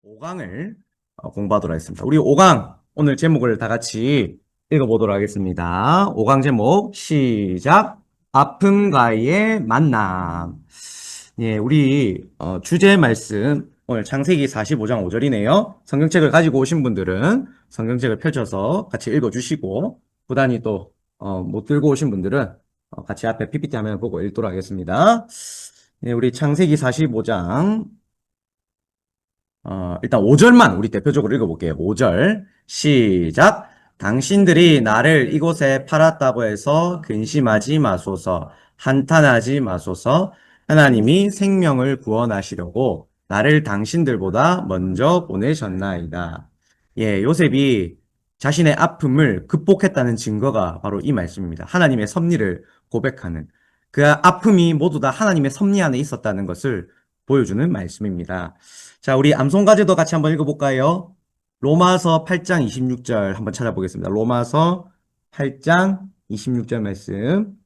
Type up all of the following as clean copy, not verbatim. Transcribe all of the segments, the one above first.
5강을 공부하도록 하겠습니다. 우리 5강 오늘 제목을 다 같이 읽어보도록 하겠습니다. 5강 제목 시작. 아픔과의 만남. 예, 우리 주제 말씀 오늘 창세기 45장 5절이네요. 성경책을 가지고 오신 분들은 성경책을 펼쳐서 같이 읽어주시고 부단히 또 못 들고 오신 분들은 같이 앞에 PPT 화면을 보고 읽도록 하겠습니다. 예, 우리 창세기 45장 일단 5절만 우리 대표적으로 읽어볼게요. 5절 시작. 당신들이 나를 이곳에 팔았다고 해서 근심하지 마소서, 한탄하지 마소서. 하나님이 생명을 구원하시려고 나를 당신들보다 먼저 보내셨나이다. 예, 요셉이 자신의 아픔을 극복했다는 증거가 바로 이 말씀입니다. 하나님의 섭리를 고백하는 그 아픔이 모두 다 하나님의 섭리 안에 있었다는 것을 보여주는 말씀입니다. 자, 우리 암송가제도 같이 한번 읽어볼까요? 로마서 8장 26절 한번 찾아보겠습니다. 로마서 8장 26절 말씀.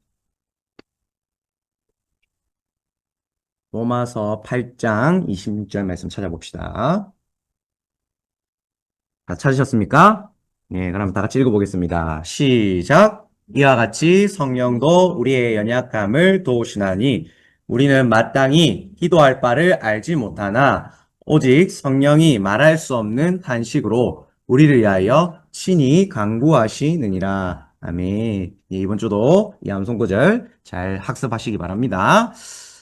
로마서 8장 26절 말씀 찾아봅시다. 다 찾으셨습니까? 네, 그럼 다 같이 읽어보겠습니다. 시작! 이와 같이 성령도 우리의 연약함을 도우시나니 우리는 마땅히 기도할 바를 알지 못하나 오직 성령이 말할 수 없는 탄식으로 우리를 위하여 친히 간구하시느니라. 아멘. 예, 이번 주도 이 암송구절 잘 학습하시기 바랍니다.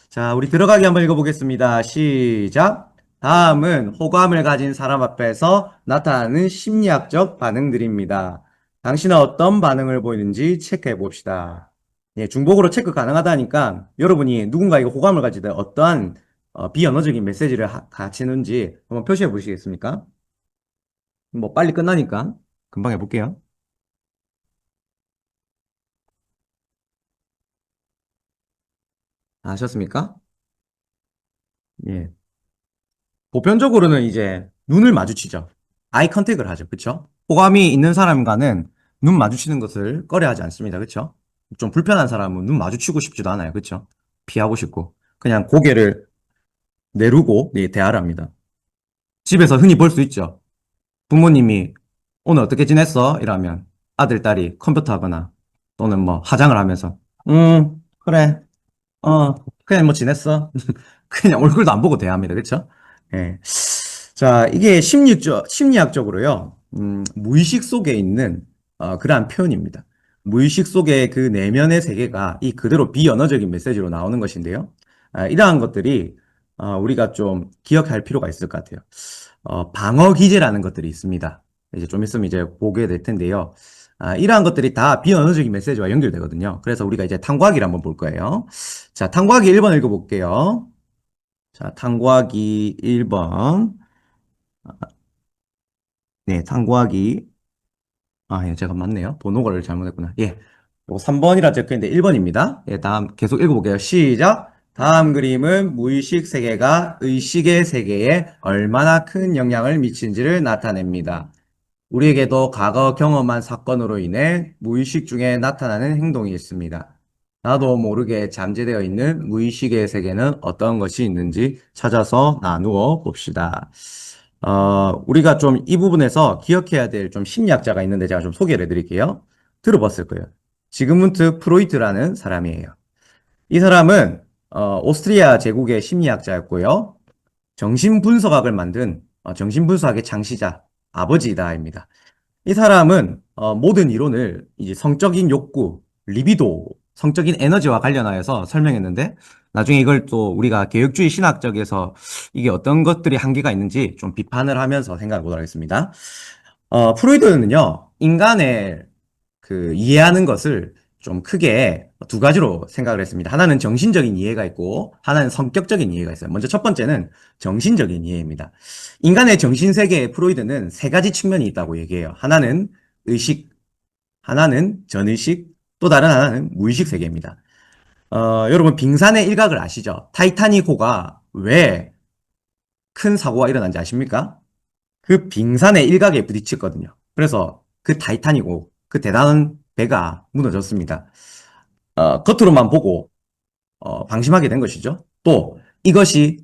자, 우리 들어가기 한번 읽어보겠습니다. 시작! 다음은 호감을 가진 사람 앞에서 나타나는 심리학적 반응들입니다. 당신은 어떤 반응을 보이는지 체크해 봅시다. 예, 중복으로 체크 가능하다니까 여러분이 누군가에게 호감을 가질 때 어떠한 비언어적인 메시지를 가지는지 한번 표시해 보시겠습니까? 뭐 빨리 끝나니까 금방 해볼게요. 아셨습니까? 예. 보편적으로는 이제 눈을 마주치죠. 아이 컨택을 하죠. 그쵸? 호감이 있는 사람과는 눈 마주치는 것을 꺼려하지 않습니다. 그쵸? 좀 불편한 사람은 눈 마주치고 싶지도 않아요. 그쵸? 피하고 싶고. 그냥 고개를 내르고 네, 대화를 합니다. 집에서 흔히 볼 수 있죠. 부모님이 오늘 어떻게 지냈어? 이러면 아들, 딸이 컴퓨터 하거나 또는 뭐 화장을 하면서 그래. 어, 그냥 뭐 지냈어? 그냥 얼굴도 안 보고 대합니다. 그쵸? 예. 자, 이게 심리학적으로요, 무의식 속에 있는, 그러한 표현입니다. 무의식 속의 그 내면의 세계가 이 그대로 비언어적인 메시지로 나오는 것인데요. 이러한 것들이, 우리가 좀 기억할 필요가 있을 것 같아요. 방어 기제라는 것들이 있습니다. 이제 좀 있으면 이제 보게 될 텐데요. 이러한 것들이 다 비언어적인 메시지와 연결되거든요. 그래서 우리가 이제 탐구하기를 한번 볼 거예요. 자, 탐구하기 1번 읽어볼게요. 자, 탐구하기 1번. 네, 탐구하기. 예, 제가 맞네요. 번호를 잘못했구나. 예. 요거 3번이라 적혀있는데 1번입니다. 예, 다음 계속 읽어볼게요. 시작. 다음 그림은 무의식 세계가 의식의 세계에 얼마나 큰 영향을 미친지를 나타냅니다. 우리에게도 과거 경험한 사건으로 인해 무의식 중에 나타나는 행동이 있습니다. 나도 모르게 잠재되어 있는 무의식의 세계는 어떤 것이 있는지 찾아서 나누어 봅시다. 우리가 좀 이 부분에서 기억해야 될 좀 심리학자가 있는데 제가 좀 소개를 해드릴게요. 들어봤을 거예요. 지그문트 프로이트라는 사람이에요. 이 사람은 오스트리아 제국의 심리학자였고요. 정신분석학을 만든 정신분석학의 창시자, 아버지다입니다. 이 사람은 모든 이론을 이제 성적인 욕구, 리비도, 성적인 에너지와 관련하여서 설명했는데 나중에 이걸 또 우리가 개혁주의 신학적에서 이게 어떤 것들이 한계가 있는지 좀 비판을 하면서 생각해 보도록 하겠습니다. 프로이드는요, 인간의 그 이해하는 것을 좀 크게 두 가지로 생각을 했습니다. 하나는 정신적인 이해가 있고 하나는 성격적인 이해가 있어요. 먼저 첫 번째는 정신적인 이해입니다. 인간의 정신세계에 프로이드는 세 가지 측면이 있다고 얘기해요. 하나는 의식, 하나는 전의식, 또 다른 하나는 무의식 세계입니다. 여러분 빙산의 일각을 아시죠? 타이타닉호가 왜 큰 사고가 일어난지 아십니까? 그 빙산의 일각에 부딪혔거든요. 그래서 그 타이타닉호, 그 대단한 배가 무너졌습니다. 겉으로만 보고 방심하게 된 것이죠. 또 이것이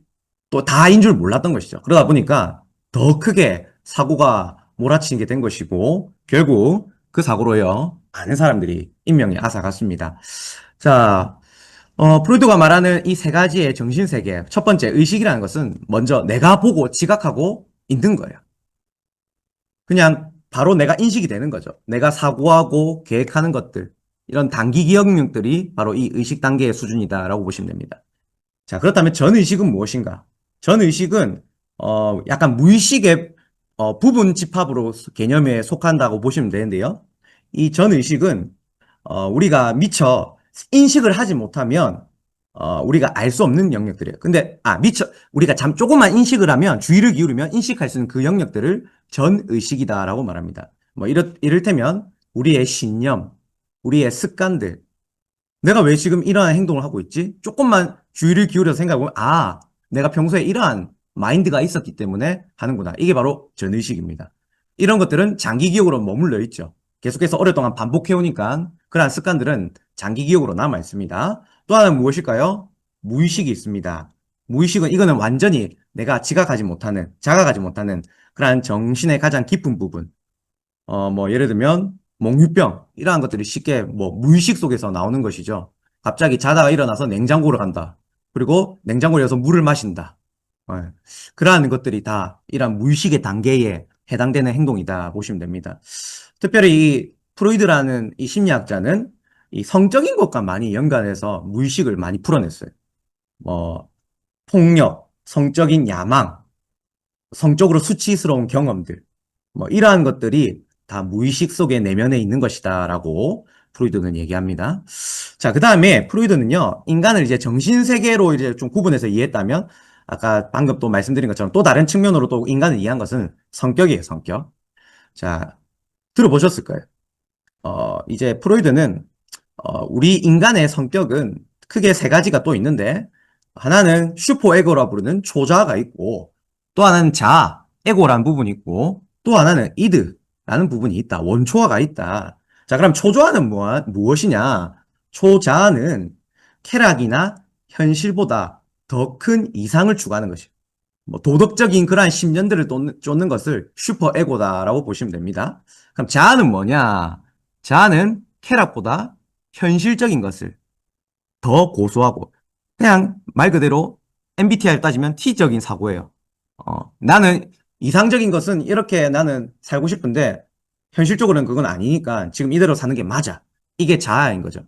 또 다인 줄 몰랐던 것이죠. 그러다 보니까 더 크게 사고가 몰아치는 게 된 것이고, 결국 그 사고로요, 많은 사람들이 인명이 앗아갔습니다. 자, 프로이트가 말하는 이 세 가지의 정신세계, 첫 번째, 의식이라는 것은 먼저 내가 보고 지각하고 있는 거예요. 그냥 바로 내가 인식이 되는 거죠. 내가 사고하고 계획하는 것들, 이런 단기 기억력들이 바로 이 의식 단계의 수준이다라고 보시면 됩니다. 자, 그렇다면 전의식은 무엇인가? 전의식은 약간 무의식의 부분 집합으로 개념에 속한다고 보시면 되는데요. 이 전의식은 우리가 미처 인식을 하지 못하면 우리가 알 수 없는 영역들이에요. 근데 미처 우리가 조금만 인식을 하면 주의를 기울이면 인식할 수 있는 그 영역들을 전의식이다라고 말합니다. 뭐 이를테면 우리의 신념, 우리의 습관들, 내가 왜 지금 이러한 행동을 하고 있지? 조금만 주의를 기울여서 생각해보면, 내가 평소에 이러한 마인드가 있었기 때문에 하는구나. 이게 바로 전의식입니다. 이런 것들은 장기 기억으로 머물러 있죠. 계속해서 오랫동안 반복해오니까 그러한 습관들은 장기 기억으로 남아 있습니다. 또 하나는 무엇일까요? 무의식이 있습니다. 무의식은 이거는 완전히 내가 지각하지 못하는, 자각하지 못하는 그러한 정신의 가장 깊은 부분. 뭐, 예를 들면, 몽유병, 이러한 것들이 쉽게 뭐, 무의식 속에서 나오는 것이죠. 갑자기 자다가 일어나서 냉장고를 간다. 그리고 냉장고에 서 물을 마신다. 예. 그러한 것들이 다 이러한 무의식의 단계에 해당되는 행동이다 보시면 됩니다. 특별히 이 프로이드라는 이 심리학자는 이 성적인 것과 많이 연관해서 무의식을 많이 풀어냈어요. 뭐, 폭력, 성적인 야망, 성적으로 수치스러운 경험들, 뭐 이러한 것들이 다 무의식 속에 내면에 있는 것이다라고 프로이드는 얘기합니다. 자, 그 다음에 프로이드는요, 인간을 이제 정신세계로 이제 좀 구분해서 이해했다면, 아까 방금 또 말씀드린 것처럼 또 다른 측면으로 또 인간을 이해한 것은 성격이에요, 성격. 자, 들어보셨을 거예요. 이제 프로이드는, 우리 인간의 성격은 크게 세 가지가 또 있는데, 하나는 슈퍼에고라 부르는 초자아가 있고, 또 하나는 자아, 에고라는 부분이 있고, 또 하나는 이드라는 부분이 있다. 원초아가 있다. 자, 그럼 초조아는 무엇이냐? 초자아는 쾌락이나 현실보다 더 큰 이상을 추구하는 것이에요. 뭐 도덕적인 그러한 심년들을 쫓는 것을 슈퍼에고다라고 보시면 됩니다. 그럼 자아는 뭐냐? 자아는 쾌락보다 현실적인 것을 더 고수하고, 그냥 말 그대로 MBTI를 따지면 T적인 사고예요. 나는 이상적인 것은 이렇게 나는 살고 싶은데 현실적으로는 그건 아니니까 지금 이대로 사는 게 맞아. 이게 자아인 거죠.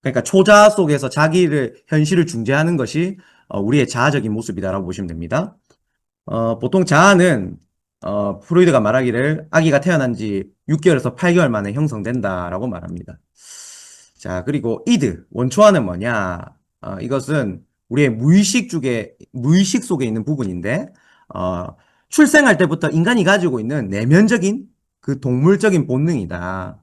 그러니까 초자아 속에서 자기를 현실을 중재하는 것이 우리의 자아적인 모습이다라고 보시면 됩니다. 보통 자아는 프로이드가 말하기를 아기가 태어난 지 6개월에서 8개월 만에 형성된다라고 말합니다. 자, 그리고 이드, 원초아는 뭐냐? 이것은 우리의 무의식 속에 있는 부분인데, 어, 출생할 때부터 인간이 가지고 있는 내면적인 그 동물적인 본능이다.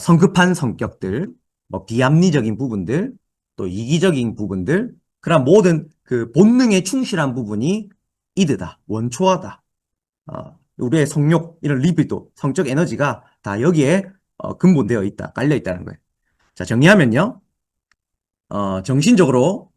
성급한 성격들, 뭐 비합리적인 부분들, 또 이기적인 부분들, 그런 모든 그 본능에 충실한 부분이 이드다, 원초하다. 우리의 성욕, 이런 리비도, 성적 에너지가 다 여기에 근본되어 있다, 깔려 있다는 거예요. 자, 정리하면요. 정신적으로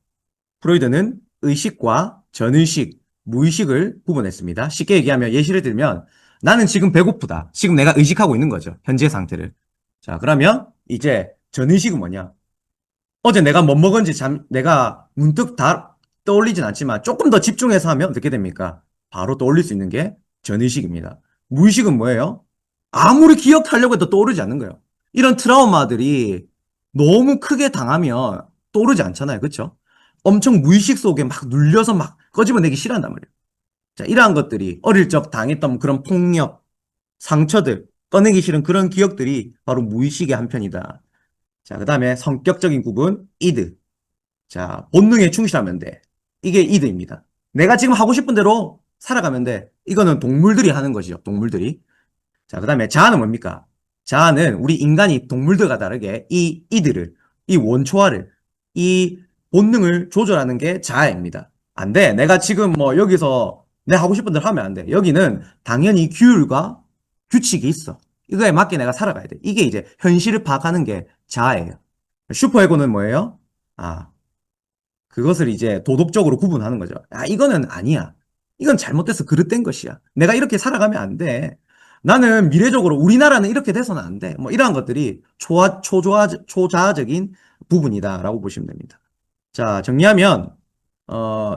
프로이드는 의식과 전의식, 무의식을 구분했습니다. 쉽게 얘기하면 예시를 들면 나는 지금 배고프다. 지금 내가 의식하고 있는 거죠. 현재 상태를. 자, 그러면 이제 전의식은 뭐냐? 어제 내가 뭐 먹은지 내가 문득 다 떠올리진 않지만 조금 더 집중해서 하면 어떻게 됩니까? 바로 떠올릴 수 있는 게 전의식입니다. 무의식은 뭐예요? 아무리 기억하려고 해도 떠오르지 않는 거예요. 이런 트라우마들이 너무 크게 당하면 떠오르지 않잖아요. 그렇죠? 엄청 무의식 속에 막 눌려서 막 꺼집어내기 싫어한단 말이에요. 자, 이러한 것들이 어릴 적 당했던 그런 폭력, 상처들, 꺼내기 싫은 그런 기억들이 바로 무의식의 한편이다. 자, 그 다음에 성격적인 구분, 이드. 자, 본능에 충실하면 돼. 이게 이드입니다. 내가 지금 하고 싶은 대로 살아가면 돼. 이거는 동물들이 하는 것이죠. 동물들이. 자, 그 다음에 자아는 뭡니까? 자아는 우리 인간이 동물들과 다르게 이 이들을, 이 원초아를, 이 본능을 조절하는 게 자아입니다. 안 돼. 내가 지금 뭐 여기서 내 하고 싶은 대로 하면 안 돼. 여기는 당연히 규율과 규칙이 있어. 이거에 맞게 내가 살아가야 돼. 이게 이제 현실을 파악하는 게 자아예요. 슈퍼에고는 뭐예요? 아, 그것을 이제 도덕적으로 구분하는 거죠. 이거는 아니야. 이건 잘못돼서 그릇된 것이야. 내가 이렇게 살아가면 안 돼. 나는 미래적으로 우리나라는 이렇게 돼서는 안 돼. 뭐 이러한 것들이 초자아적인 부분이다라고 보시면 됩니다. 자, 정리하면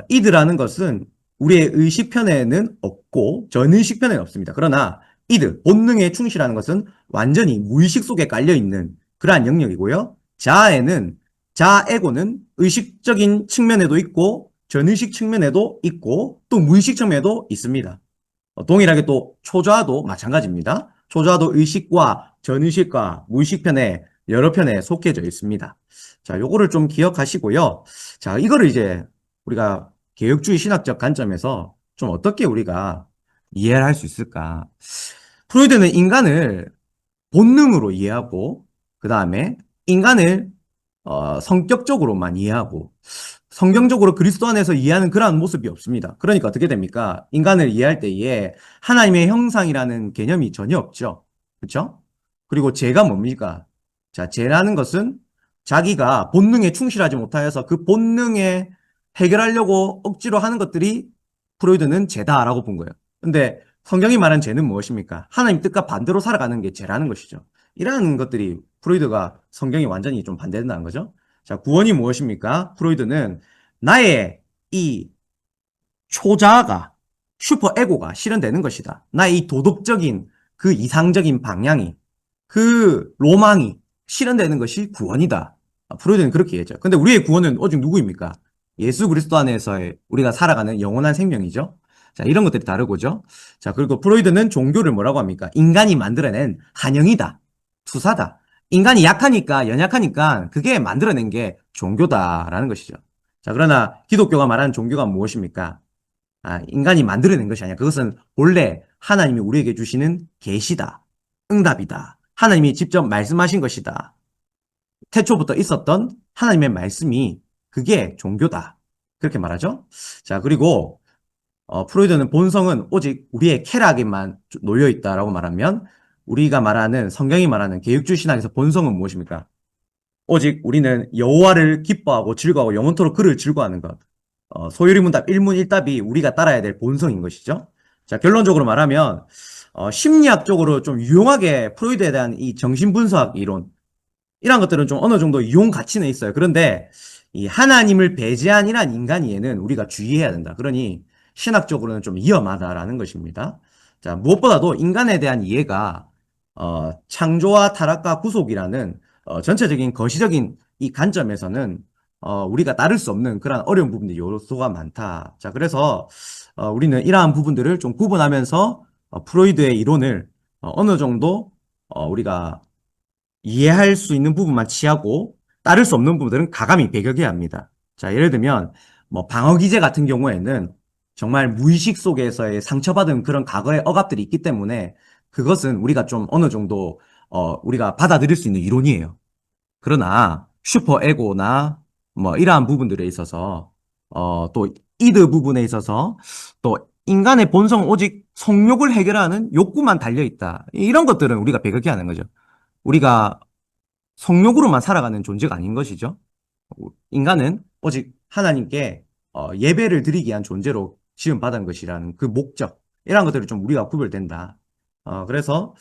이드라는 것은 우리의 의식편에는 없고 전의식편에는 없습니다. 그러나 이드, 본능에 충실하는 것은 완전히 무의식 속에 깔려있는 그러한 영역이고요. 자아에고는 의식적인 측면에도 있고 전의식 측면에도 있고 또 무의식 측면에도 있습니다. 동일하게 또 초자도 마찬가지입니다. 초자도 의식과 전의식과 무의식 편에 여러 편에 속해져 있습니다. 자, 요거를 좀 기억하시고요. 자, 이거를 이제 우리가 개혁주의 신학적 관점에서 좀 어떻게 우리가 이해를 할 수 있을까? 프로이드는 인간을 본능으로 이해하고 그 다음에 인간을 성격적으로만 이해하고 성경적으로 그리스도 안에서 이해하는 그러한 모습이 없습니다. 그러니까 어떻게 됩니까? 인간을 이해할 때에 하나님의 형상이라는 개념이 전혀 없죠. 그렇죠? 그리고 죄가 뭡니까? 자, 죄라는 것은 자기가 본능에 충실하지 못하여서 그 본능에 해결하려고 억지로 하는 것들이 프로이드는 죄다라고 본 거예요. 근데 성경이 말한 죄는 무엇입니까? 하나님 뜻과 반대로 살아가는 게 죄라는 것이죠. 이러한 것들이 프로이드가 성경이 완전히 좀 반대된다는 거죠. 자, 구원이 무엇입니까? 프로이드는 나의 이 초자아가, 슈퍼에고가 실현되는 것이다. 나의 이 도덕적인 그 이상적인 방향이, 그 로망이 실현되는 것이 구원이다. 프로이드는 그렇게 얘기했죠. 근데 우리의 구원은 오직 누구입니까? 예수 그리스도 안에서의 우리가 살아가는 영원한 생명이죠. 자, 이런 것들이 다르고죠. 자, 그리고 프로이드는 종교를 뭐라고 합니까? 인간이 만들어낸 한영이다. 투사다. 인간이 약하니까, 연약하니까 그게 만들어낸 게 종교다라는 것이죠. 자, 그러나 기독교가 말하는 종교가 무엇입니까? 인간이 만들어낸 것이 아니야. 그것은 본래 하나님이 우리에게 주시는 계시다. 응답이다. 하나님이 직접 말씀하신 것이다. 태초부터 있었던 하나님의 말씀이 그게 종교다. 그렇게 말하죠. 자, 그리고 프로이드는 본성은 오직 우리의 쾌락에만 놓여 있다라고 말하면 우리가 말하는 성경이 말하는 개혁주의 신학에서 본성은 무엇입니까? 오직 우리는 여호와를 기뻐하고 즐거워하고 영원토록 그를 즐거워하는 것. 소유리문답 일문일답이 우리가 따라야 될 본성인 것이죠. 자, 결론적으로 말하면 심리학적으로 좀 유용하게 프로이드에 대한 이 정신분석 이론 이런 것들은 좀 어느 정도 이용 가치는 있어요. 그런데 이 하나님을 배제한 이란 인간 이해는 우리가 주의해야 된다. 그러니 신학적으로는 좀 위험하다라는 것입니다. 자, 무엇보다도 인간에 대한 이해가 창조와 타락과 구속이라는 전체적인 거시적인 이 관점에서는 우리가 따를 수 없는 그런 어려운 부분들이 요소가 많다. 자, 그래서 우리는 이러한 부분들을 좀 구분하면서 프로이드의 이론을 어느 정도 우리가 이해할 수 있는 부분만 취하고 따를 수 없는 부분들은 가감히 배격해야 합니다. 자, 예를 들면 뭐 방어기제 같은 경우에는 정말 무의식 속에서의 상처받은 그런 과거의 억압들이 있기 때문에 그것은 우리가 좀 어느 정도 우리가 받아들일 수 있는 이론이에요. 그러나 슈퍼에고나 뭐 이러한 부분들에 있어서 또 이드 부분에 있어서 또 인간의 본성 오직 성욕을 해결하는 욕구만 달려 있다. 이런 것들은 우리가 배격해야 하는 거죠. 우리가 성욕으로만 살아가는 존재가 아닌 것이죠. 인간은 오직 하나님께 예배를 드리기 위한 존재로 지음받은 것이라는 그 목적, 이런 것들이 좀 우리가 구별된다. 그래서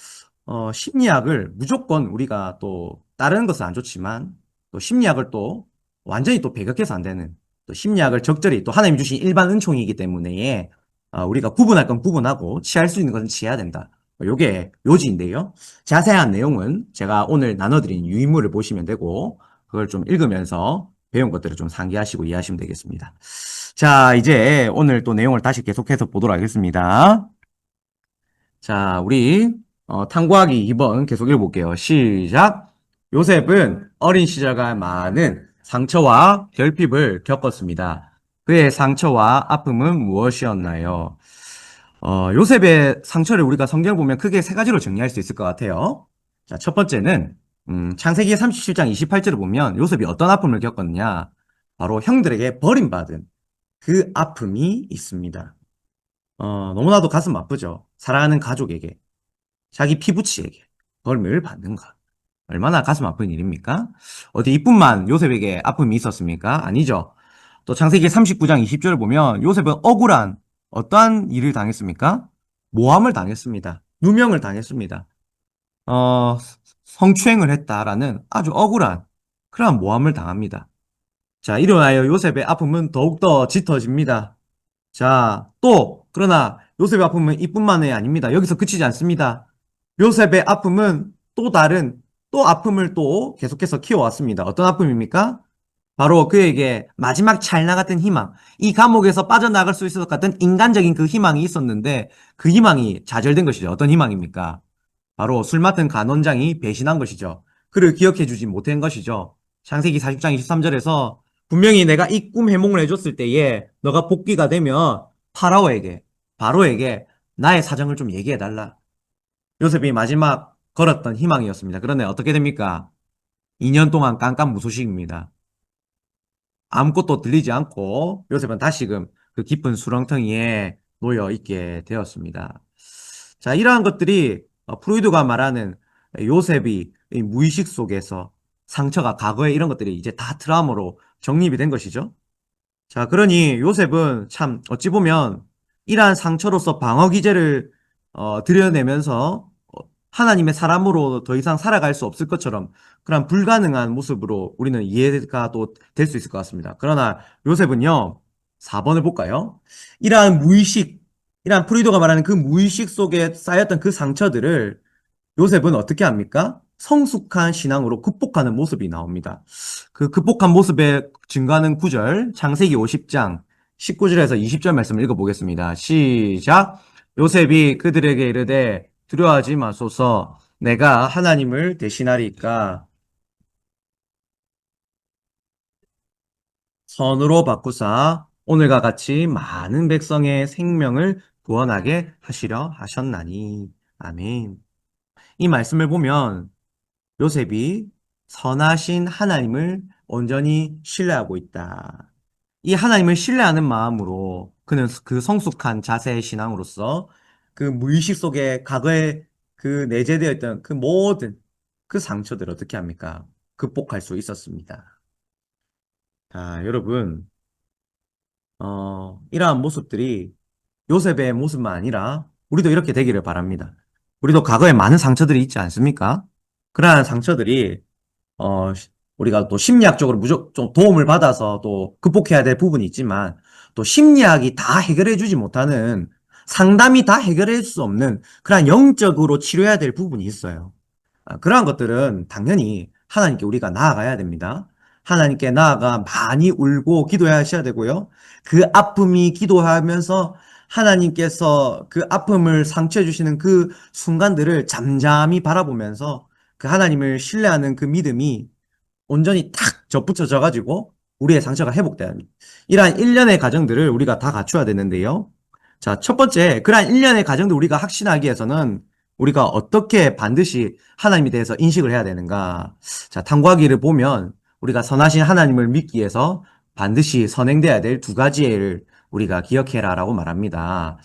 심리학을 무조건 우리가 또 따르는 것은 안 좋지만 또 심리학을 또 완전히 또 배격해서 안 되는, 또 심리학을 적절히 또 하나님이 주신 일반 은총이기 때문에 우리가 구분할 건 구분하고 취할 수 있는 것은 취해야 된다. 요게 요지인데요. 자세한 내용은 제가 오늘 나눠드린 유인물을 보시면 되고 그걸 좀 읽으면서 배운 것들을 좀 상기하시고 이해하시면 되겠습니다. 자, 이제 오늘 또 내용을 다시 계속해서 보도록 하겠습니다. 자, 우리 탐구하기 2번 계속 읽어볼게요. 시작. 요셉은 어린 시절과 많은 상처와 결핍을 겪었습니다. 그의 상처와 아픔은 무엇이었나요? 요셉의 상처를 우리가 성경을 보면 크게 세 가지로 정리할 수 있을 것 같아요. 자, 첫 번째는 창세기 37장 28절을 보면 요셉이 어떤 아픔을 겪었느냐? 바로 형들에게 버림받은 그 아픔이 있습니다. 너무나도 가슴 아프죠. 사랑하는 가족에게, 자기 피부치에게 벌을 받는 것. 얼마나 가슴 아픈 일입니까? 어디 이뿐만 요셉에게 아픔이 있었습니까? 아니죠. 또 창세기 39장 20절을 보면 요셉은 억울한 어떠한 일을 당했습니까? 모함을 당했습니다. 누명을 당했습니다. 어, 성추행을 했다라는 아주 억울한 그러한 모함을 당합니다. 자, 일어나여 요셉의 아픔은 더욱더 짙어집니다. 자, 그러나 요셉의 아픔은 이뿐만이 아닙니다. 여기서 그치지 않습니다. 요셉의 아픔은 또 다른, 또 아픔을 또 계속해서 키워왔습니다. 어떤 아픔입니까? 바로 그에게 마지막 찰나 같은 희망, 이 감옥에서 빠져나갈 수 있을 것 같은 인간적인 그 희망이 있었는데 그 희망이 좌절된 것이죠. 어떤 희망입니까? 바로 술 맡은 간원장이 배신한 것이죠. 그를 기억해주지 못한 것이죠. 창세기 40장 23절에서 분명히 내가 이 꿈 해몽을 해줬을 때에 너가 복귀가 되면 파라오에게, 바로에게 나의 사정을 좀 얘기해달라. 요셉이 마지막 걸었던 희망이었습니다. 그런데 어떻게 됩니까? 2년 동안 깜깜무소식입니다. 아무것도 들리지 않고 요셉은 다시금 그 깊은 수렁텅이에 놓여 있게 되었습니다. 자, 이러한 것들이 프로이드가 말하는 요셉이 이 무의식 속에서 상처가 과거에 이런 것들이 이제 다 트라우마로 정립이 된 것이죠. 자, 그러니 요셉은 참 어찌 보면 이러한 상처로서 방어 기제를 드러내면서 하나님의 사람으로 더 이상 살아갈 수 없을 것처럼 그런 불가능한 모습으로 우리는 이해가 또 될 수 있을 것 같습니다. 그러나 요셉은요, 4번을 볼까요? 이러한 무의식, 이러한 프리도가 말하는 그 무의식 속에 쌓였던 그 상처들을 요셉은 어떻게 합니까? 성숙한 신앙으로 극복하는 모습이 나옵니다. 그 극복한 모습에 증거하는 구절, 창세기 50장 19절에서 20절 말씀을 읽어보겠습니다. 시작! 요셉이 그들에게 이르되 두려워하지 마소서 내가 하나님을 대신하리까 선으로 바꾸사 오늘과 같이 많은 백성의 생명을 구원하게 하시려 하셨나니. 아멘. 이 말씀을 보면 요셉이 선하신 하나님을 온전히 신뢰하고 있다. 이 하나님을 신뢰하는 마음으로 그는 그 성숙한 자세의 신앙으로서 그 무의식 속에 과거에 그 내재되어 있던 그 모든 그 상처들을 어떻게 합니까? 극복할 수 있었습니다. 자, 여러분, 이러한 모습들이 요셉의 모습만 아니라 우리도 이렇게 되기를 바랍니다. 우리도 과거에 많은 상처들이 있지 않습니까? 그러한 상처들이 어, 우리가 또 심리학적으로 무조건 좀 도움을 받아서 또 극복해야 될 부분이 있지만 또 심리학이 다 해결해 주지 못하는 상담이 다 해결할 수 없는 그런 영적으로 치료해야 될 부분이 있어요. 그러한 것들은 당연히 하나님께 우리가 나아가야 됩니다. 하나님께 나아가 많이 울고 기도하셔야 되고요. 그 아픔이 기도하면서 하나님께서 그 아픔을 상처해 주시는 그 순간들을 잠잠히 바라보면서 그 하나님을 신뢰하는 그 믿음이 온전히 탁 접붙여져 가지고 우리의 상처가 회복돼야 합니다. 이러한 일련의 과정들을 우리가 다 갖춰야 되는데요. 자, 첫 번째, 그러한 일련의 과정들 우리가 확신하기 위해서는 우리가 어떻게 반드시 하나님에 대해서 인식을 해야 되는가? 자, 탐구하기를 보면 우리가 선하신 하나님을 믿기 위해서 반드시 선행돼야 될 두 가지의 일을 우리가 기억해라라고 말합니다.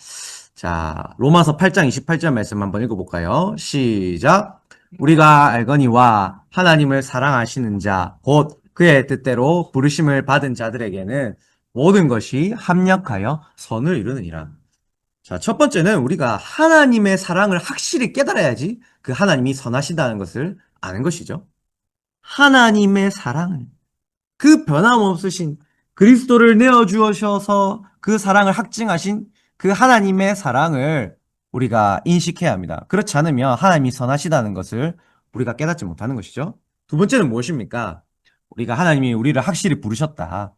자, 로마서 8장 28절 말씀 한번 읽어볼까요? 시작. 우리가 알거니와 하나님을 사랑하시는 자, 곧 그의 뜻대로 부르심을 받은 자들에게는 모든 것이 합력하여 선을 이루느니라. 자, 첫 번째는 우리가 하나님의 사랑을 확실히 깨달아야지 그 하나님이 선하시다는 것을 아는 것이죠. 하나님의 사랑을, 그 변함없으신 그리스도를 내어주셔서 그 사랑을 확증하신 그 하나님의 사랑을 우리가 인식해야 합니다. 그렇지 않으면 하나님이 선하시다는 것을 우리가 깨닫지 못하는 것이죠. 두 번째는 무엇입니까? 우리가 하나님이 우리를 확실히 부르셨다.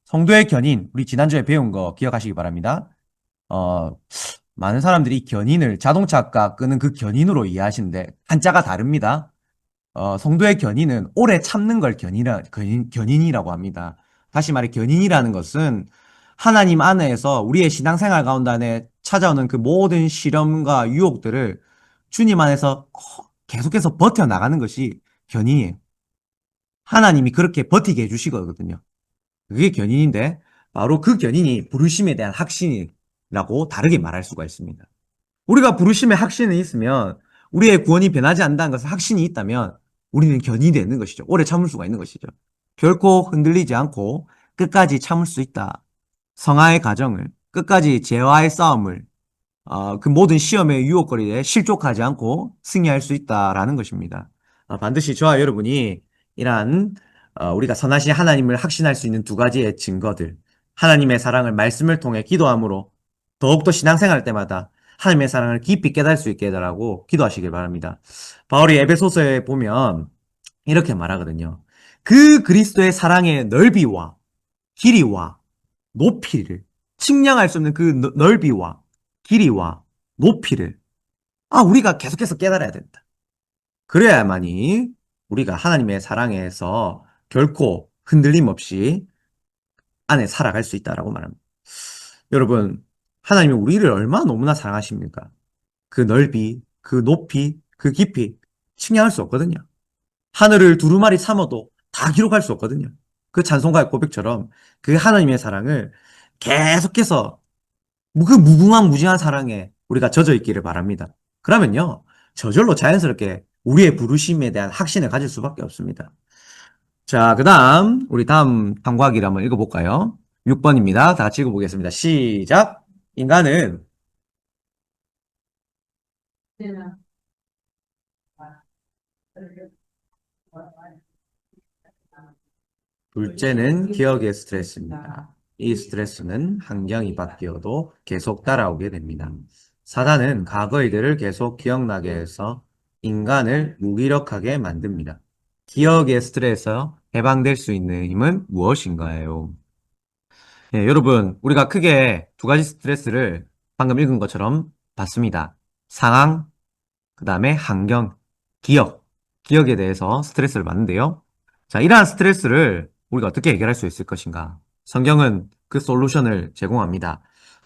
성도의 견인, 우리 지난주에 배운 거 기억하시기 바랍니다. 어, 많은 사람들이 이 견인을 자동차가 끄는 그 견인으로 이해하시는데 한자가 다릅니다. 성도의 견인은 오래 참는 걸 견인이라고 합니다. 다시 말해 견인이라는 것은 하나님 안에서 우리의 신앙생활 가운데 찾아오는 그 모든 시련과 유혹들을 주님 안에서 계속해서 버텨나가는 것이 견인이에요. 하나님이 그렇게 버티게 해주시거든요. 그게 견인인데 바로 그 견인이 부르심에 대한 확신이라고 다르게 말할 수가 있습니다. 우리가 부르심의 확신이 있으면 우리의 구원이 변하지 않는다는 것을 확신이 있다면 우리는 견인이 되는 것이죠. 오래 참을 수가 있는 것이죠. 결코 흔들리지 않고 끝까지 참을 수 있다. 성화의 과정을 끝까지 죄와의 싸움을 그 모든 시험의 유혹거리에 실족하지 않고 승리할 수 있다라는 것입니다. 반드시 저와 여러분이 이러한 우리가 선하신 하나님을 확신할 수 있는 두 가지의 증거들, 하나님의 사랑을 말씀을 통해 기도함으로 더욱더 신앙생활 때마다 하나님의 사랑을 깊이 깨달을 수 있게 해달라고 기도하시길 바랍니다. 바울이 에베소서에 보면 이렇게 말하거든요. 그 그리스도의 사랑의 넓이와 길이와 높이를 측량할 수 없는 그 넓이와 길이와 높이를 우리가 계속해서 깨달아야 된다. 그래야만이 우리가 하나님의 사랑에서 결코 흔들림 없이 안에 살아갈 수 있다라고 말합니다. 여러분, 하나님이 우리를 얼마나 너무나 사랑하십니까? 그 넓이, 그 높이, 그 깊이 측량할 수 없거든요. 하늘을 두루마리 삼아도 다 기록할 수 없거든요. 그 찬송가의 고백처럼 그 하나님의 사랑을 계속해서 그 무궁한 무지한 사랑에 우리가 젖어 있기를 바랍니다. 그러면요, 저절로 자연스럽게 우리의 부르심에 대한 확신을 가질 수밖에 없습니다. 자, 우리 다음 탐구하기를 한번 읽어볼까요? 6번입니다. 다 같이 읽어보겠습니다. 시작! 인간은 둘째는 기억의 스트레스입니다. 이 스트레스는 환경이 바뀌어도 계속 따라오게 됩니다. 사단은 과거 일들을 계속 기억나게 해서 인간을 무기력하게 만듭니다. 기억의 스트레스에서 해방될 수 있는 힘은 무엇인가요? 예, 여러분, 우리가 크게 두 가지 스트레스를 방금 읽은 것처럼 봤습니다. 상황, 그 다음에 환경, 기억, 기억에 대해서 스트레스를 받는데요. 자, 이러한 스트레스를 우리가 어떻게 해결할 수 있을 것인가? 성경은 그 솔루션을 제공합니다.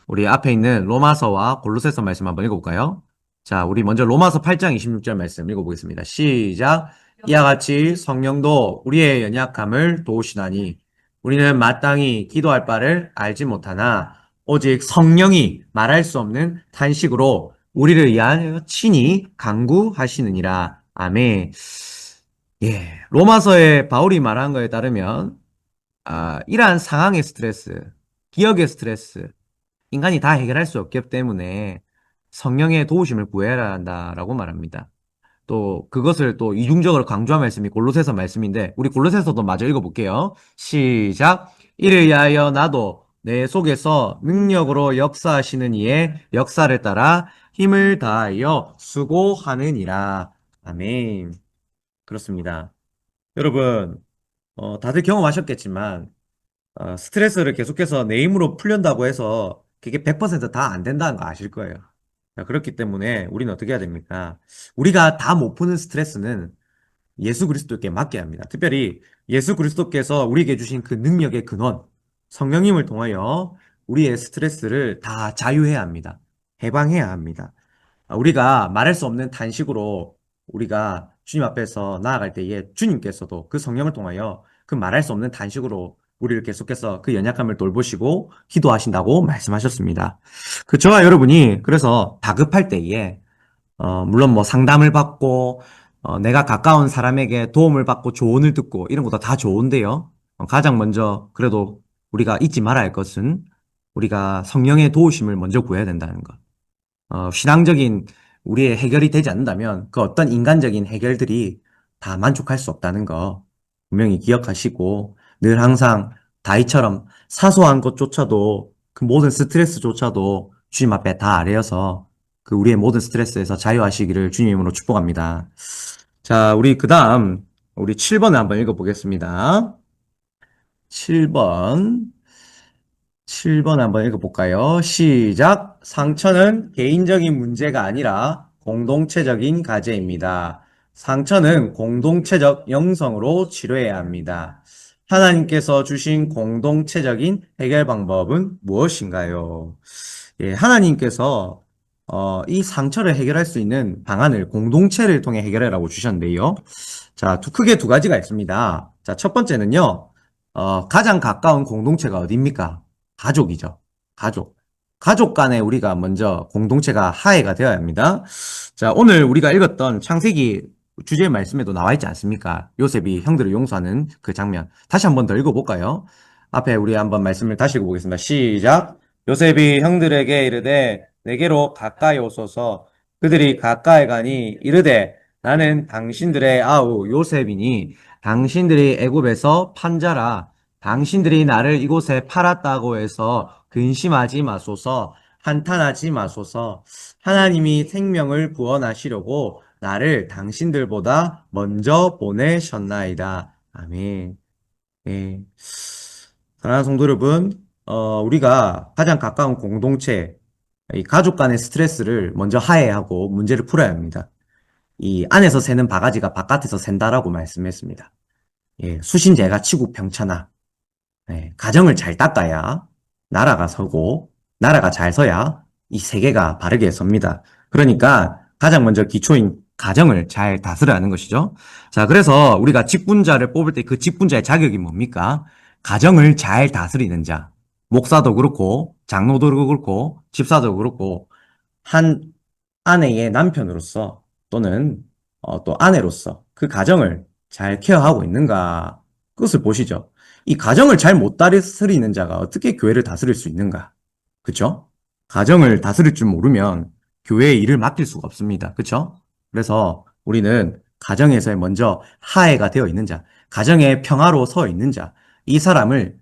우리 앞에 있는 로마서와 골로새서 말씀 한번 읽어볼까요? 자, 우리 먼저 로마서 8장 26절 말씀 읽어보겠습니다. 시작! 이와 같이 성령도 우리의 연약함을 도우시나니 우리는 마땅히 기도할 바를 알지 못하나 오직 성령이 말할 수 없는 탄식으로 우리를 위하여 친히 간구하시느니라. 아멘. 예, 로마서에 바울이 말한 거에 따르면 이러한 상황의 스트레스, 기억의 스트레스, 인간이 다 해결할 수 없기 때문에 성령의 도우심을 구해야 한다라고 말합니다. 또 그것을 또 이중적으로 강조한 말씀이 골로새서 말씀인데 우리 골로새서도 마저 읽어볼게요. 시작. 이를 위하여 나도 내 속에서 능력으로 역사하시는 이의 역사를 따라 힘을 다하여 수고하느니라. 아멘. 그렇습니다. 여러분, 다들 경험하셨겠지만 스트레스를 계속해서 내 힘으로 풀린다고 해서 그게 100%다 안 된다는 거 아실 거예요. 자, 그렇기 때문에 우리는 어떻게 해야 됩니까? 우리가 다 못 푸는 스트레스는 예수 그리스도께 맡겨야 합니다. 특별히 예수 그리스도께서 우리에게 주신 그 능력의 근원, 성령님을 통하여 우리의 스트레스를 다 자유해야 합니다. 해방해야 합니다. 우리가 말할 수 없는 탄식으로 우리가 주님 앞에서 나아갈 때에 주님께서도 그 성령을 통하여 그 말할 수 없는 탄식으로 우리를 계속해서 그 연약함을 돌보시고 기도하신다고 말씀하셨습니다. 저와 여러분이 그래서 다급할 때에 물론 뭐 상담을 받고 내가 가까운 사람에게 도움을 받고 조언을 듣고 이런 것도 다 좋은데요. 가장 먼저 그래도 우리가 잊지 말아야 할 것은 우리가 성령의 도우심을 먼저 구해야 된다는 것. 신앙적인 우리의 해결이 되지 않는다면 그 어떤 인간적인 해결들이 다 만족할 수 없다는 거 분명히 기억하시고 늘 항상 다이처럼 사소한 것조차도 그 모든 스트레스조차도 주님 앞에 다 아뢰어서 그 우리의 모든 스트레스에서 자유하시기를 주님으로 축복합니다. 자, 우리 그다음 우리 7번을 한번 읽어보겠습니다. 7번. 7번 한번 읽어볼까요? 시작. 상처는 개인적인 문제가 아니라 공동체적인 과제입니다. 상처는 공동체적 영성으로 치료해야 합니다. 하나님께서 주신 공동체적인 해결 방법은 무엇인가요? 예, 하나님께서 이 상처를 해결할 수 있는 방안을 공동체를 통해 해결해라고 주셨는데요. 자, 크게 두 가지가 있습니다. 자, 첫 번째는요. 가장 가까운 공동체가 어디입니까? 가족이죠. 가족. 가족 간에 우리가 먼저 공동체가 화해가 되어야 합니다. 자, 오늘 우리가 읽었던 창세기 주제의 말씀에도 나와 있지 않습니까? 요셉이 형들을 용서하는 그 장면. 다시 한번 더 읽어볼까요? 앞에 우리 한번 말씀을 다시 읽어보겠습니다. 시작. 요셉이 형들에게 이르되 내게로 가까이 오소서. 그들이 가까이 가니 이르되 나는 당신들의 아우 요셉이니 당신들이 애굽에서 판자라. 당신들이 나를 이곳에 팔았다고 해서 근심하지 마소서. 한탄하지 마소서. 하나님이 생명을 구원하시려고 나를 당신들보다 먼저 보내셨나이다. 아멘. 예. 사랑하는 성도 여러분, 우리가 가장 가까운 공동체, 이 가족 간의 스트레스를 먼저 화해하고 문제를 풀어야 합니다. 이 안에서 새는 바가지가 바깥에서 샌다라고 말씀했습니다. 예, 수신제가 치국평천하. 예, 가정을 잘 닦아야 나라가 서고, 나라가 잘 서야 이 세계가 바르게 섭니다. 그러니까 가장 먼저 기초인 가정을 잘 다스려야 하는 것이죠. 자, 그래서 우리가 직분자를 뽑을 때 그 직분자의 자격이 뭡니까? 가정을 잘 다스리는 자. 목사도 그렇고, 장로도 그렇고, 집사도 그렇고, 한 아내의 남편으로서 또는 또 아내로서 그 가정을 잘 케어하고 있는가? 그것을 보시죠. 이 가정을 잘 못 다스리는 자가 어떻게 교회를 다스릴 수 있는가? 그쵸? 가정을 다스릴 줄 모르면 교회의 일을 맡길 수가 없습니다. 그쵸? 그래서 우리는 가정에서 먼저 하해가 되어 있는 자, 가정의 평화로 서 있는 자, 이 사람을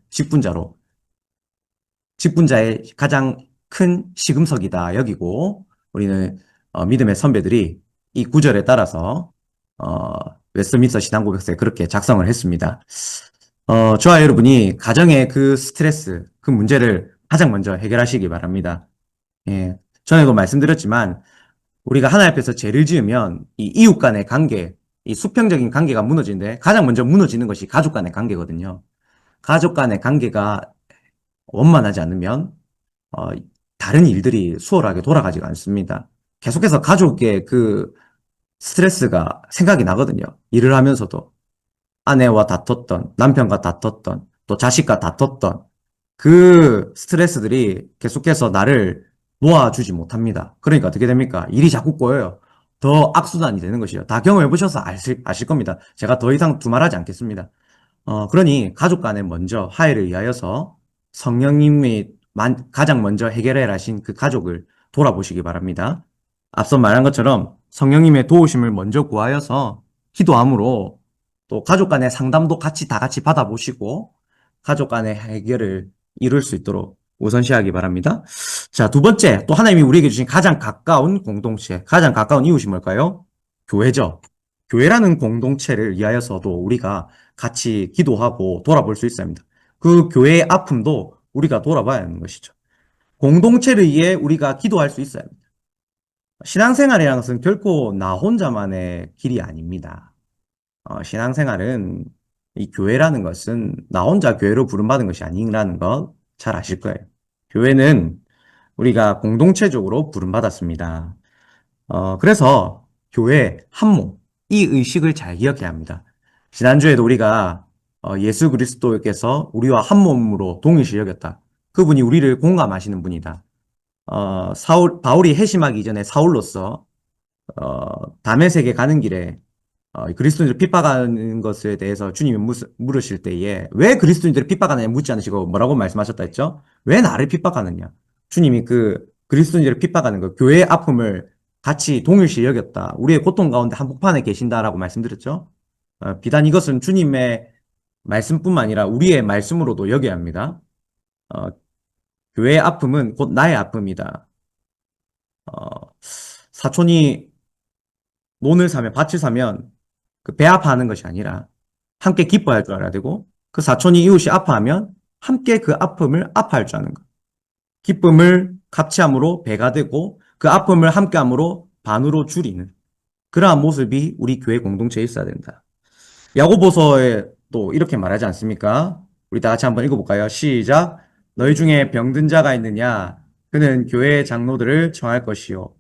직분자의 가장 큰 시금석이다 여기고 우리는 믿음의 선배들이 이 구절에 따라서 어, 웨스트민스터 신앙고백서에 그렇게 작성을 했습니다. 저와 여러분이 가정의 그 스트레스, 그 문제를 가장 먼저 해결하시기 바랍니다. 예, 전에도 말씀드렸지만 우리가 하나님 앞에서 죄를 지으면 이 이웃 간의 관계, 이 수평적인 관계가 무너지는데 가장 먼저 무너지는 것이 가족 간의 관계거든요. 가족 간의 관계가 원만하지 않으면 어, 다른 일들이 수월하게 돌아가지가 않습니다. 계속해서 가족의 그 스트레스가 생각이 나거든요. 일을 하면서도 아내와 다퉜던, 남편과 다퉜던, 또 자식과 다퉜던 그 스트레스들이 계속해서 나를 놓아주지 못합니다. 그러니까 어떻게 됩니까? 일이 자꾸 꼬여요. 더 악순환이 되는 것이요. 다 경험해 보셔서 아실 겁니다. 제가 더 이상 두말하지 않겠습니다. 그러니 가족 간에 먼저 화해를 위하여서 성령님이 가장 먼저 해결해라 하신 그 가족을 돌아보시기 바랍니다. 앞서 말한 것처럼 성령님의 도우심을 먼저 구하여서 기도함으로 또 가족 간의 상담도 다 같이 받아보시고 가족 간의 해결을 이룰 수 있도록 우선시하기 바랍니다. 자, 두 번째, 또 하나님이 우리에게 주신 가장 가까운 공동체, 가장 가까운 이웃이 뭘까요? 교회죠. 교회라는 공동체를 위하여서도 우리가 같이 기도하고 돌아볼 수 있어야 합니다. 그 교회의 아픔도 우리가 돌아봐야 하는 것이죠. 공동체를 위해 우리가 기도할 수 있어야 합니다. 신앙생활이라는 것은 결코 나 혼자만의 길이 아닙니다. 신앙생활은 이 교회라는 것은 나 혼자 교회로 부름받은 것이 아니라는 것 잘 아실 거예요. 교회는 우리가 공동체적으로 부름받았습니다. 그래서 교회 한몸, 이 의식을 잘 기억해야 합니다. 지난주에도 우리가 예수 그리스도께서 우리와 한 몸으로 동일시 여겼다. 그분이 우리를 공감하시는 분이다. 바울이 회심하기 전에 사울로서 다메섹에 가는 길에 그리스도인들을 핍박하는 것에 대해서 주님이 물으실 때에 왜 그리스도인들을 핍박하느냐 묻지 않으시고 뭐라고 말씀하셨다 했죠? 왜 나를 핍박하느냐? 주님이 그 그리스도인들을 핍박하는 것, 교회의 아픔을 같이 동일시 여겼다. 우리의 고통 가운데 한복판에 계신다라고 말씀드렸죠? 비단 이것은 주님의 말씀뿐만 아니라 우리의 말씀으로도 여겨야 합니다. 어, 교회의 아픔은 곧 나의 아픔이다. 어, 사촌이 논을 사면, 밭을 사면 그 배 아파하는 것이 아니라 함께 기뻐할 줄 알아야 되고 그 사촌이 이웃이 아파하면 함께 그 아픔을 아파할 줄 아는 것. 기쁨을 갑치함으로 배가 되고 그 아픔을 함께함으로 반으로 줄이는 그러한 모습이 우리 교회 공동체에 있어야 된다. 야고보서에 또 이렇게 말하지 않습니까? 우리 다 같이 한번 읽어볼까요? 시작. 너희 중에 병든 자가 있느냐? 그는 교회 장로들을 청할 것이요.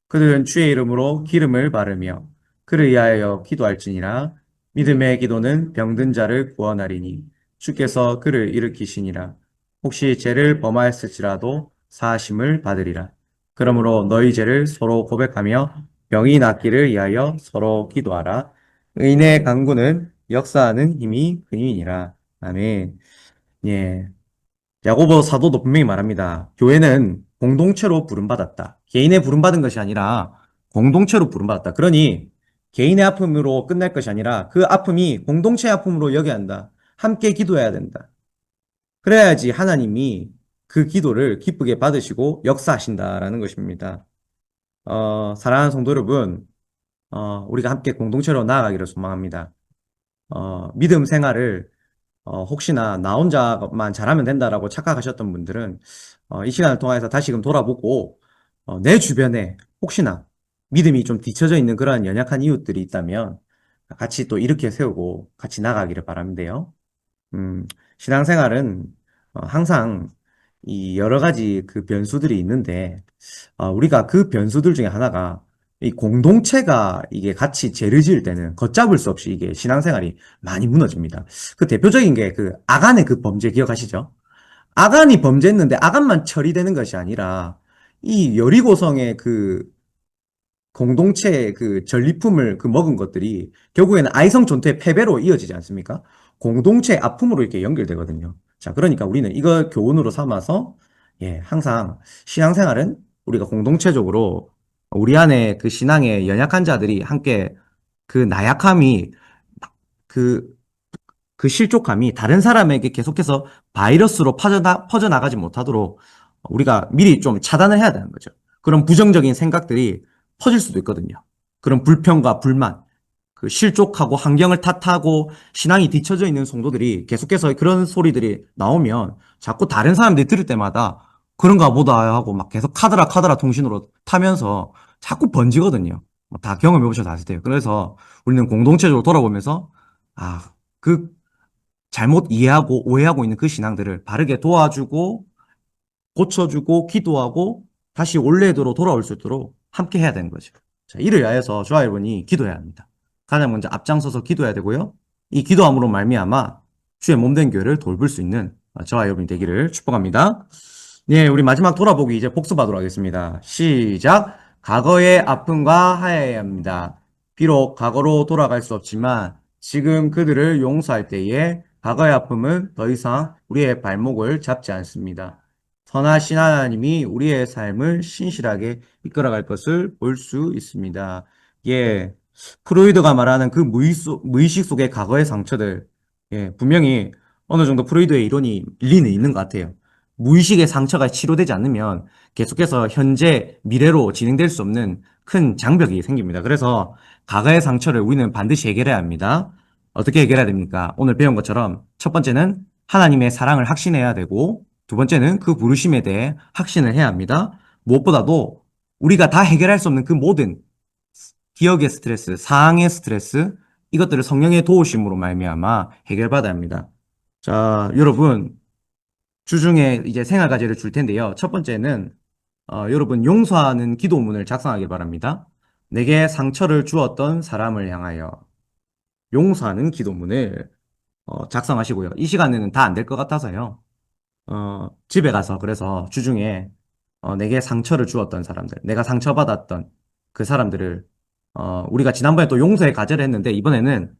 그들은 주의 이름으로 기름을 바르며 그를 위하여 기도할지니라. 믿음의 기도는 병든 자를 구원하리니 주께서 그를 일으키시니라. 혹시 죄를 범하였을지라도 사하심을 받으리라. 그러므로 너희 죄를 서로 고백하며 병이 낫기를 위하여 서로 기도하라. 의인의 강구는 역사하는 힘이 근육이니라. 아멘. 예. 야고보 사도도 분명히 말합니다. 교회는 공동체로 부름받았다. 개인의 부름받은 것이 아니라 공동체로 부름받았다. 그러니 개인의 아픔으로 끝날 것이 아니라 그 아픔이 공동체의 아픔으로 여겨야 한다. 함께 기도해야 된다. 그래야지 하나님이 그 기도를 기쁘게 받으시고 역사하신다라는 것입니다. 사랑하는 성도 여러분, 우리가 함께 공동체로 나아가기를 소망합니다. 믿음 생활을 혹시나 나 혼자만 잘하면 된다라고 착각하셨던 분들은 이 시간을 통해서 다시금 돌아보고 내 주변에 혹시나 믿음이 좀 뒤처져 있는 그러한 연약한 이웃들이 있다면 같이 또 이렇게 세우고 같이 나가기를 바라는데요. 신앙생활은 항상 이 여러 가지 그 변수들이 있는데 우리가 그 변수들 중에 하나가 이 공동체가 이게 같이 죄를 지을 때는 걷잡을 수 없이 이게 신앙생활이 많이 무너집니다. 그 대표적인 게 그 아간의 그 범죄 기억하시죠? 아간이 범죄했는데 아간만 처리되는 것이 아니라 이 여리고성의 그 공동체의 그 전리품을 그 먹은 것들이 결국에는 아이성 전투의 패배로 이어지지 않습니까? 공동체의 아픔으로 이렇게 연결되거든요. 자, 그러니까 우리는 이걸 교훈으로 삼아서 항상 신앙생활은 우리가 공동체적으로 우리 안에 그 신앙의 연약한 자들이 함께 그 나약함이 그, 그 실족함이 다른 사람에게 계속해서 바이러스로 퍼져나가지 못하도록 우리가 미리 좀 차단을 해야 되는 거죠. 그런 부정적인 생각들이 퍼질 수도 있거든요. 그런 불평과 불만, 그 실족하고 환경을 탓하고 신앙이 뒤처져 있는 성도들이 계속해서 그런 소리들이 나오면 자꾸 다른 사람들이 들을 때마다 그런가 보다 하고 막 계속 카드라 통신으로 타면서 자꾸 번지거든요. 뭐다 경험해 보셔도 아실 테요. 그래서 우리는 공동체적으로 돌아보면서 그 잘못 이해하고 오해하고 있는 그 신앙들을 바르게 도와주고 고쳐주고 기도하고 다시 원래대로 돌아올 수 있도록 함께 해야 되는 거죠. 자, 이를 위하여서 저와 여러분이 기도해야 합니다. 가장 먼저 앞장서서 기도해야 되고요. 이 기도함으로 말미암아 주의 몸된 교회를 돌볼 수 있는 저와 여러분이 되기를 축복합니다. 네, 우리 마지막 돌아보기 이제 복습하도록 하겠습니다. 시작. 과거의 아픔과 하야해야 합니다. 비록 과거로 돌아갈 수 없지만 지금 그들을 용서할 때에 과거의 아픔은 더 이상 우리의 발목을 잡지 않습니다. 선하신 하나님이 우리의 삶을 신실하게 이끌어갈 것을 볼 수 있습니다. 예, 프로이드가 말하는 그 무의식 속의 과거의 상처들, 분명히 어느 정도 프로이드의 이론이 일리는 있는 것 같아요. 무의식의 상처가 치료되지 않으면 계속해서 현재, 미래로 진행될 수 없는 큰 장벽이 생깁니다. 그래서 과거의 상처를 우리는 반드시 해결해야 합니다. 어떻게 해결해야 됩니까? 오늘 배운 것처럼 첫 번째는 하나님의 사랑을 확신해야 되고, 두 번째는 그 부르심에 대해 확신을 해야 합니다. 무엇보다도 우리가 다 해결할 수 없는 그 모든 기억의 스트레스, 상황의 스트레스, 이것들을 성령의 도우심으로 말미암아 해결받아야 합니다. 자, 여러분, 주중에 이제 생활 과제를 줄 텐데요. 첫 번째는 여러분 용서하는 기도문을 작성하길 바랍니다. 내게 상처를 주었던 사람을 향하여 용서하는 기도문을 작성하시고요. 이 시간에는 다 안 될 것 같아서요. 집에 가서 그래서 주중에 내게 상처를 주었던 사람들, 내가 상처받았던 그 사람들을 우리가 지난번에 또 용서의 과제를 했는데 이번에는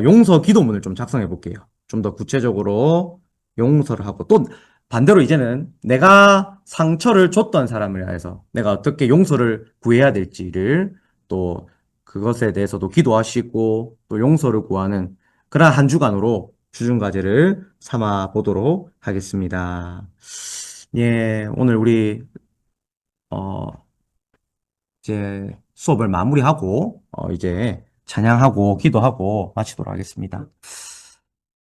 용서 기도문을 좀 작성해 볼게요. 좀 더 구체적으로 용서를 하고 또 반대로 이제는 내가 상처를 줬던 사람을 위해서 내가 어떻게 용서를 구해야 될지를 또 그것에 대해서도 기도하시고 또 용서를 구하는 그런 한 주간으로 주중 과제를 삼아 보도록 하겠습니다. 예, 오늘 우리 어 이제 수업을 마무리하고 이제 찬양하고 기도하고 마치도록 하겠습니다.